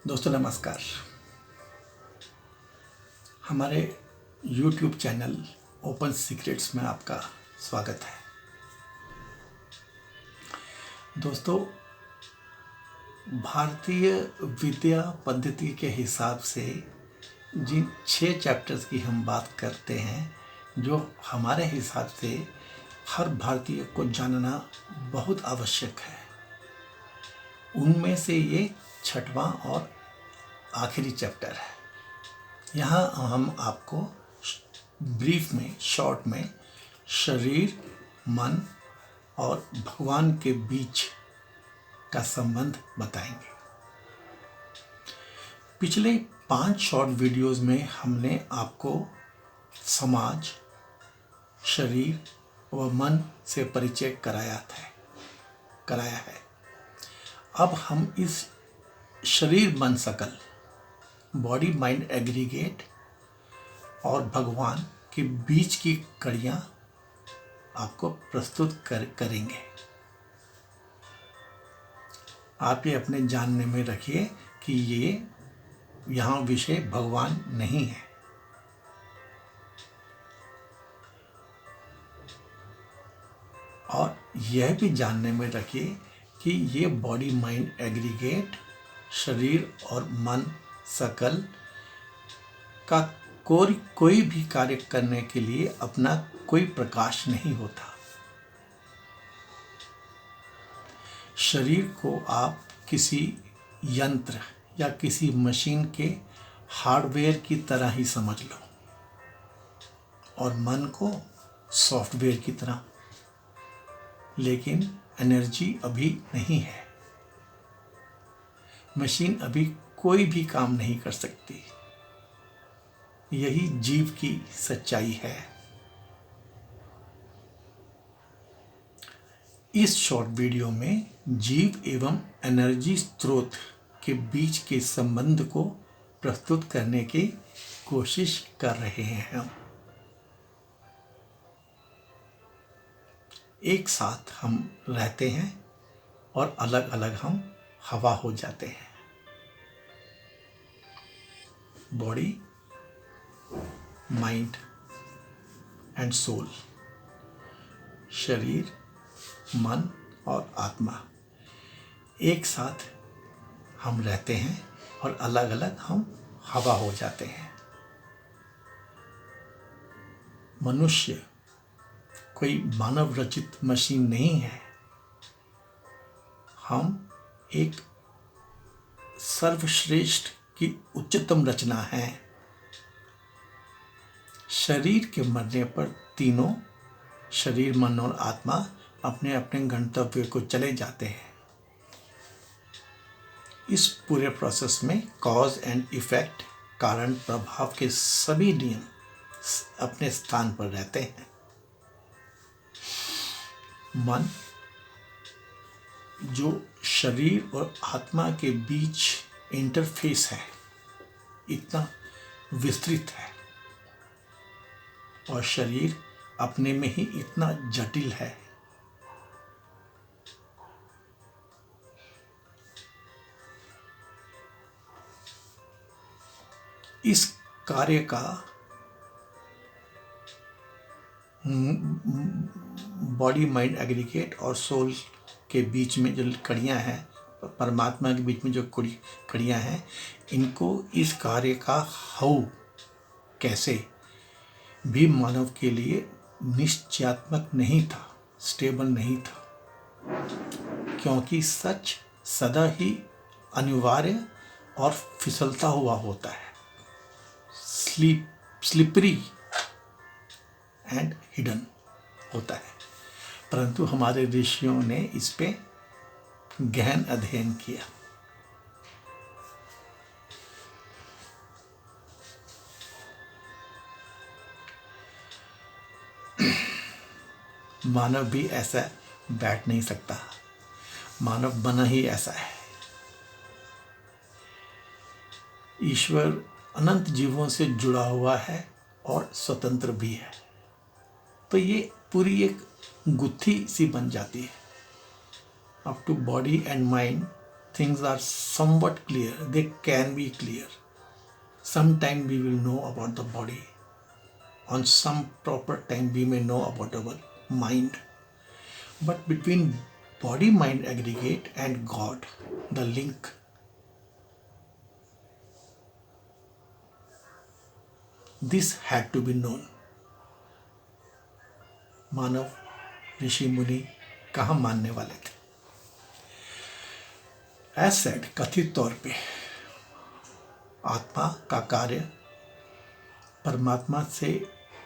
दोस्तों नमस्कार। हमारे YouTube चैनल ओपन सीक्रेट्स में आपका स्वागत है। दोस्तों, भारतीय विद्या पद्धति के हिसाब से जिन 6 चैप्टर्स की हम बात करते हैं, जो हमारे हिसाब से हर भारतीय को जानना बहुत आवश्यक है, उनमें से ये 6वां और आखिरी चैप्टर है। यहाँ हम आपको ब्रीफ में, शॉर्ट में शरीर, मन और भगवान के बीच का संबंध बताएंगे। पिछले 5 शॉर्ट वीडियोस में हमने आपको समाज, शरीर व मन से परिचय कराया है। अब हम इस शरीर मन सकल, बॉडी माइंड एग्रीगेट और भगवान के बीच की कड़ियाँ आपको प्रस्तुत करेंगे। आप ये अपने जानने में रखिए कि ये यहाँ विषय भगवान नहीं है। और यह भी जानने में रखिए कि ये बॉडी माइंड एग्रीगेट, शरीर और मन सकल का कोई भी कार्य करने के लिए अपना कोई प्रकाश नहीं होता। शरीर को आप किसी यंत्र या किसी मशीन के हार्डवेयर की तरह ही समझ लो, और मन को सॉफ्टवेयर की तरह। लेकिन एनर्जी अभी नहीं है। मशीन अभी कोई भी काम नहीं कर सकती। यही जीव की सच्चाई है। इस शॉर्ट वीडियो में जीव एवं एनर्जी स्रोत के बीच के संबंध को प्रस्तुत करने की कोशिश कर रहे हैं हम। एक साथ हम रहते हैं और अलग अलग हम हवा हो जाते हैं। बॉडी, माइंड एंड सोल, शरीर, मन और आत्मा, एक साथ हम रहते हैं और अलग अलग हम हवा हो जाते हैं। मनुष्य कोई मानव रचित मशीन नहीं है। हम एक सर्वश्रेष्ठ की उच्चतम रचना है। शरीर के मरने पर तीनों, शरीर, मन और आत्मा, अपने अपने गंतव्य को चले जाते हैं। इस पूरे प्रोसेस में कॉज एंड इफेक्ट, कारण प्रभाव के सभी नियम अपने स्थान पर रहते हैं। मन, जो शरीर और आत्मा के बीच इंटरफेस है, इतना विस्तृत है, और शरीर अपने में ही इतना जटिल है। इस कार्य का बॉडी माइंड एग्रीगेट और सोल के बीच में जो कड़ियाँ हैं, परमात्मा के बीच में जो कड़ियाँ हैं, इनको इस कार्य का हऊ कैसे भी मानव के लिए निश्चयात्मक नहीं था, स्टेबल नहीं था, क्योंकि सच सदा ही अनिवार्य और फिसलता हुआ होता है, स्लिपरी एंड हिडन होता है। परंतु हमारे ऋषियों ने इस पे गहन अध्ययन किया। मानव भी ऐसा बैठ नहीं सकता। मानव बना ही ऐसा है। ईश्वर अनंत जीवों से जुड़ा हुआ है और स्वतंत्र भी है। तो ये पूरी एक गुत्थी सी बन जाती है। Up to body and mind things are somewhat clear. They can be clear. Sometime we will know about the body. On some proper time we may know about our mind. But between body mind aggregate and God, the link, this had to be known. मानव ऋषि मुनि कहाँ मानने वाले थे? As said, कथित तौर पे आत्मा का कार्य परमात्मा से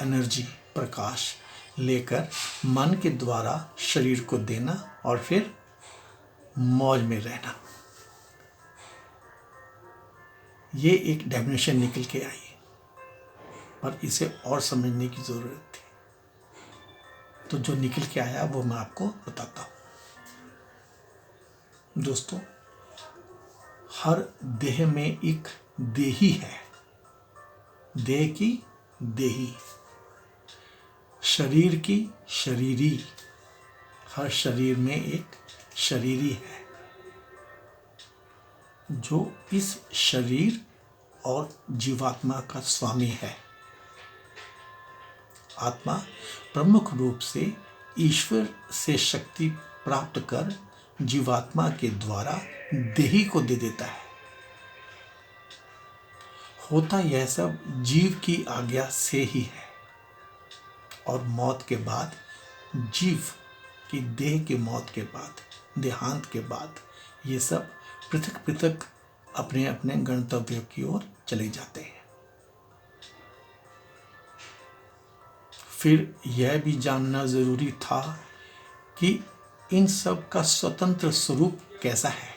एनर्जी, प्रकाश लेकर मन के द्वारा शरीर को देना और फिर मौज में रहना, ये एक डेफिनेशन निकल के आई, पर इसे और समझने की जरूरत थी। तो जो निकल के आया वो मैं आपको बताता हूं। दोस्तों, हर देह में एक देही है, देह की देही, शरीर की शरीरी, हर शरीर में एक शरीरी है जो इस शरीर और जीवात्मा का स्वामी है। आत्मा प्रमुख रूप से ईश्वर से शक्ति प्राप्त कर जीवात्मा के द्वारा देही को दे देता है। होता यह सब जीव की आज्ञा से ही है और मौत के बाद, जीव की देह के मौत के बाद, देहांत के बाद, ये सब पृथक पृथक अपने अपने गंतव्य की ओर चले जाते हैं। फिर यह भी जानना जरूरी था कि इन सब का स्वतंत्र स्वरूप कैसा है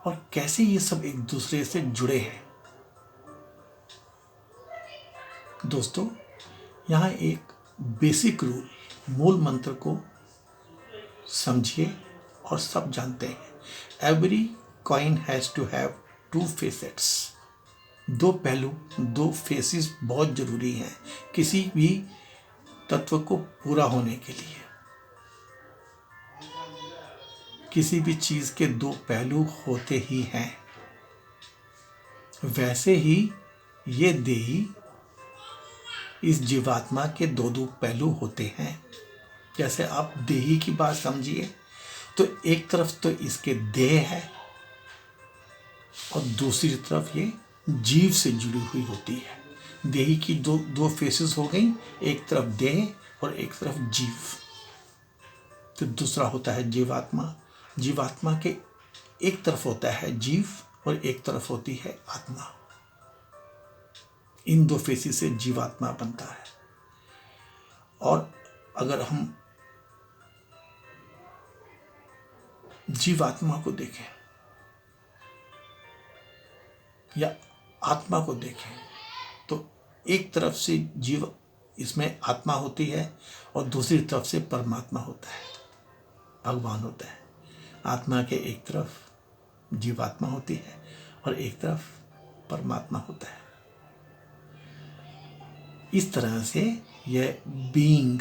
और कैसे ये सब एक दूसरे से जुड़े हैं। दोस्तों, यहाँ एक बेसिक रूल, मूल मंत्र को समझिए और सब जानते हैं। Every coin has to have two facets. दो पहलू, दो फेसेस बहुत जरूरी हैं किसी भी तत्व को पूरा होने के लिए। किसी भी चीज के दो पहलू होते ही हैं। वैसे ही ये देही, इस जीवात्मा के दो दो पहलू होते हैं। जैसे आप देही की बात समझिए तो एक तरफ तो इसके देह है और दूसरी तरफ ये जीव से जुड़ी हुई होती है। देही की दो फेसेस हो गई, एक तरफ देह और एक तरफ जीव। फिर दूसरा होता है जीवात्मा। जीवात्मा के एक तरफ होता है जीव और एक तरफ होती है आत्मा। इन दो फेसेस से जीवात्मा बनता है। और अगर हम जीवात्मा को देखें या आत्मा को देखें तो एक तरफ से जीव, इसमें आत्मा होती है और दूसरी तरफ से परमात्मा होता है, भगवान होता है। आत्मा के एक तरफ जीवात्मा होती है और एक तरफ परमात्मा होता है। इस तरह से यह बीइंग,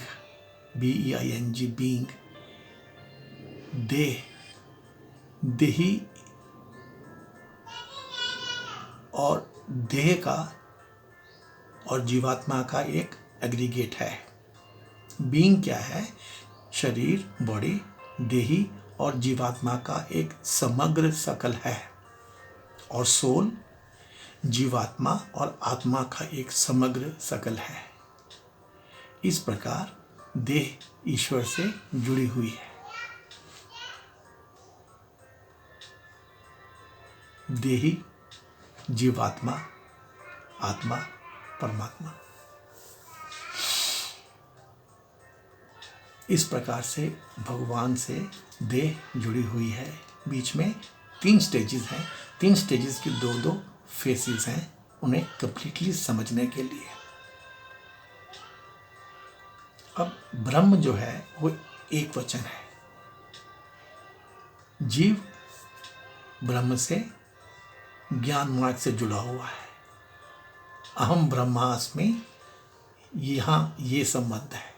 BEING, बीइंग, देह, देही और देह का और जीवात्मा का एक एग्रीगेट है। बीइंग क्या है? शरीर, बॉडी, देही और जीवात्मा का एक समग्र सकल है। और सोल जीवात्मा और आत्मा का एक समग्र सकल है। इस प्रकार देह ईश्वर से जुड़ी हुई है। देही, जीवात्मा, आत्मा, परमात्मा। इस प्रकार से भगवान से देह जुड़ी हुई है। बीच में 3 स्टेजेस हैं। 3 स्टेजेस की दो फेसेस हैं, उन्हें कंप्लीटली समझने के लिए। अब ब्रह्म जो है वो एक वचन है। जीव ब्रह्म से ज्ञान मार्ग से जुड़ा हुआ है। अहम ब्रह्मास्मि, यहाँ ये संबंध है।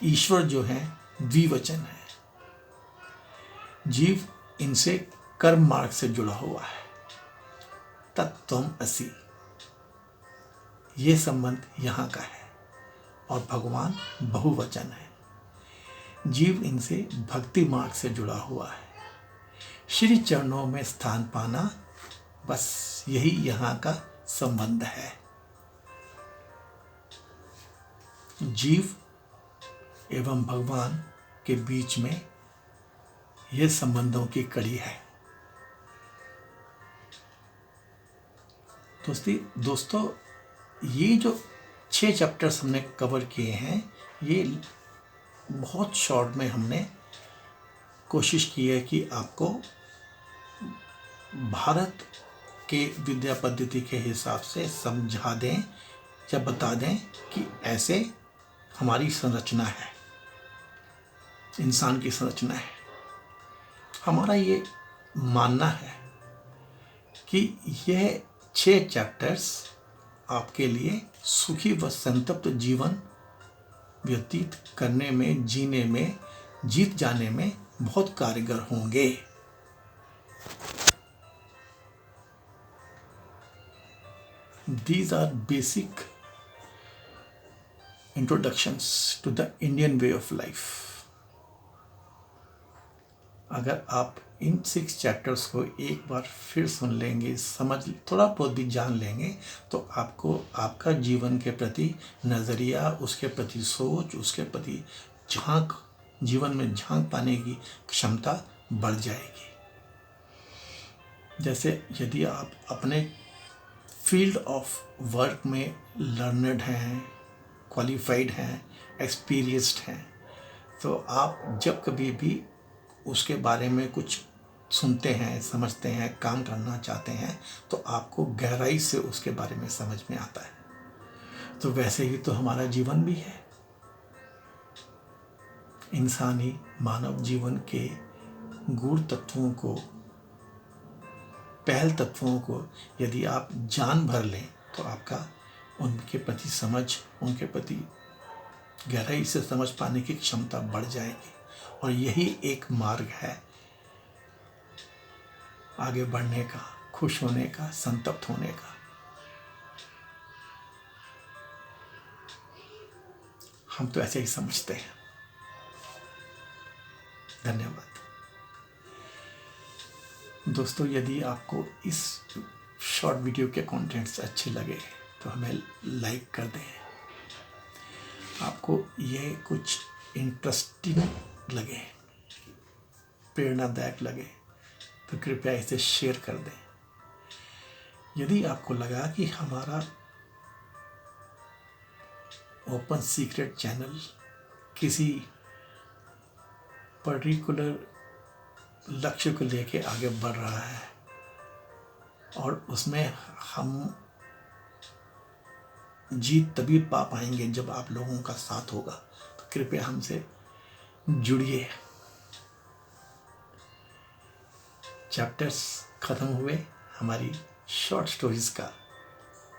ईश्वर जो है द्विवचन है। जीव इनसे कर्म मार्ग से जुड़ा हुआ है। तत्त्वमसि, ये संबंध यहाँ का है और भगवान बहुवचन है। जीव इनसे भक्ति मार्ग से जुड़ा हुआ है। श्री चरणों में स्थान पाना, बस यही यहाँ का संबंध है। जीव एवं भगवान के बीच में यह संबंधों की कड़ी है। दोस्तों, ये जो 6 चैप्टर्स हमने कवर किए हैं, ये बहुत शॉर्ट में हमने कोशिश की है कि आपको भारत के विद्या पद्धति के हिसाब से समझा दें या बता दें कि ऐसे हमारी संरचना है, इंसान की संरचना है। हमारा ये मानना है कि यह 6 चैप्टर्स आपके लिए सुखी व संतप्त जीवन व्यतीत करने में, जीने में, जीत जाने में बहुत कारगर होंगे। These are basic introductions to the Indian way of life. अगर आप इन 6 चैप्टर्स को एक बार फिर सुन लेंगे, थोड़ा बहुत भी जान लेंगे, तो आपको आपका जीवन के प्रति नज़रिया, उसके प्रति सोच, उसके प्रति जीवन में झांक पाने की क्षमता बढ़ जाएगी। जैसे यदि आप अपने फील्ड ऑफ वर्क में लर्नड हैं, क्वालिफाइड हैं, एक्सपीरियंस्ड हैं, तो आप जब कभी भी उसके बारे में कुछ सुनते हैं, समझते हैं, काम करना चाहते हैं, तो आपको गहराई से उसके बारे में समझ में आता है। तो वैसे ही तो हमारा जीवन भी है। इंसानी मानव जीवन के गूढ़ तत्वों को, पहल तत्वों को यदि आप जान भर लें, तो आपका उनके प्रति समझ, उनके प्रति गहराई से समझ पाने की क्षमता बढ़ जाएगी। और यही एक मार्ग है आगे बढ़ने का, खुश होने का, संतप्त होने का। हम तो ऐसे ही समझते हैं। धन्यवाद दोस्तों। यदि आपको इस शॉर्ट वीडियो के कंटेंट्स अच्छे लगे तो हमें लाइक कर दें। आपको ये कुछ इंटरेस्टिंग लगे, प्रेरणादायक लगे, तो कृपया इसे शेयर कर दें। यदि आपको लगा कि हमारा ओपन सीक्रेट चैनल किसी पर्टिकुलर लक्ष्य को लेके आगे बढ़ रहा है और उसमें हम जीत तभी पा पाएंगे जब आप लोगों का साथ होगा, तो कृपया हमसे जुड़िए। चैप्टर्स खत्म हुए, हमारी शॉर्ट स्टोरीज का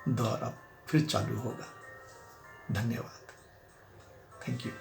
दौर अब फिर चालू होगा। धन्यवाद। Thank you.